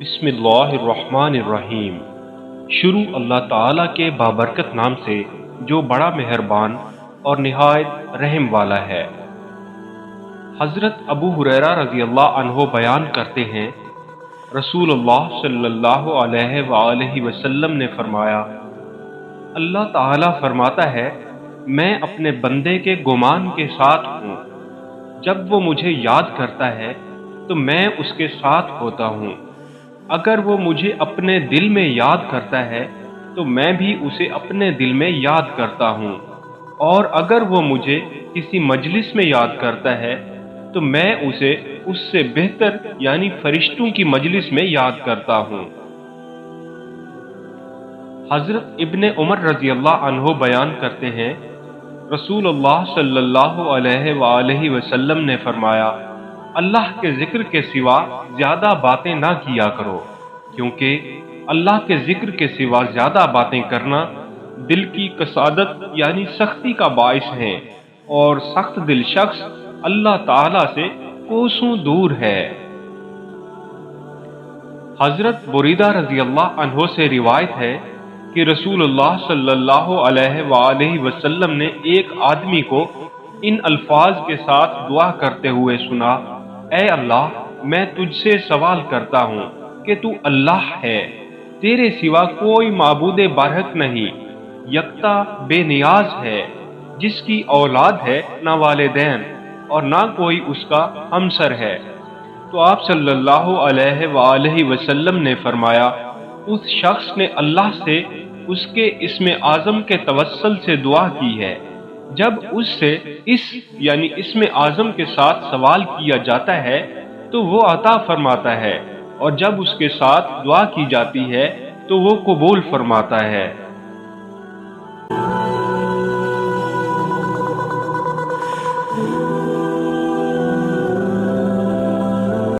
بسم اللہ الرحمن الرحیم۔ شروع اللہ تعالیٰ کے بابرکت نام سے جو بڑا مہربان اور نہایت رحم والا ہے۔ حضرت ابو ہریرہ رضی اللہ عنہ بیان کرتے ہیں، رسول اللہ صلی اللہ علیہ وآلہ وسلم نے فرمایا، اللہ تعالیٰ فرماتا ہے، میں اپنے بندے کے گمان کے ساتھ ہوں، جب وہ مجھے یاد کرتا ہے تو میں اس کے ساتھ ہوتا ہوں، اگر وہ مجھے اپنے دل میں یاد کرتا ہے تو میں بھی اسے اپنے دل میں یاد کرتا ہوں، اور اگر وہ مجھے کسی مجلس میں یاد کرتا ہے تو میں اسے اس سے بہتر یعنی فرشتوں کی مجلس میں یاد کرتا ہوں۔ حضرت ابن عمر رضی اللہ عنہ بیان کرتے ہیں، رسول اللہ صلی اللہ علیہ وآلہ وسلم نے فرمایا، اللہ کے ذکر کے سوا زیادہ باتیں نہ کیا کرو، کیونکہ اللہ کے ذکر کے سوا زیادہ باتیں کرنا دل کی کسادت یعنی سختی کا باعث ہے، اور سخت دل شخص اللہ تعالی سے کوسوں دور ہے۔ حضرت بریدہ رضی اللہ عنہ سے روایت ہے کہ رسول اللہ صلی اللہ علیہ وآلہ وسلم نے ایک آدمی کو ان الفاظ کے ساتھ دعا کرتے ہوئے سنا، اے اللہ، میں تجھ سے سوال کرتا ہوں کہ تو اللہ ہے، تیرے سوا کوئی معبود برحق نہیں، یکتا بے نیاز ہے، جس کی اولاد ہے نہ والدین اور نہ کوئی اس کا ہمسر ہے۔ تو آپ صلی اللہ علیہ وآلہ وسلم نے فرمایا، اس شخص نے اللہ سے اس کے اسم اعظم کے توسل سے دعا کی ہے۔ جب اس سے یعنی اسم اعظم کے ساتھ سوال کیا جاتا ہے تو وہ عطا فرماتا ہے، اور جب اس کے ساتھ دعا کی جاتی ہے تو وہ قبول فرماتا ہے۔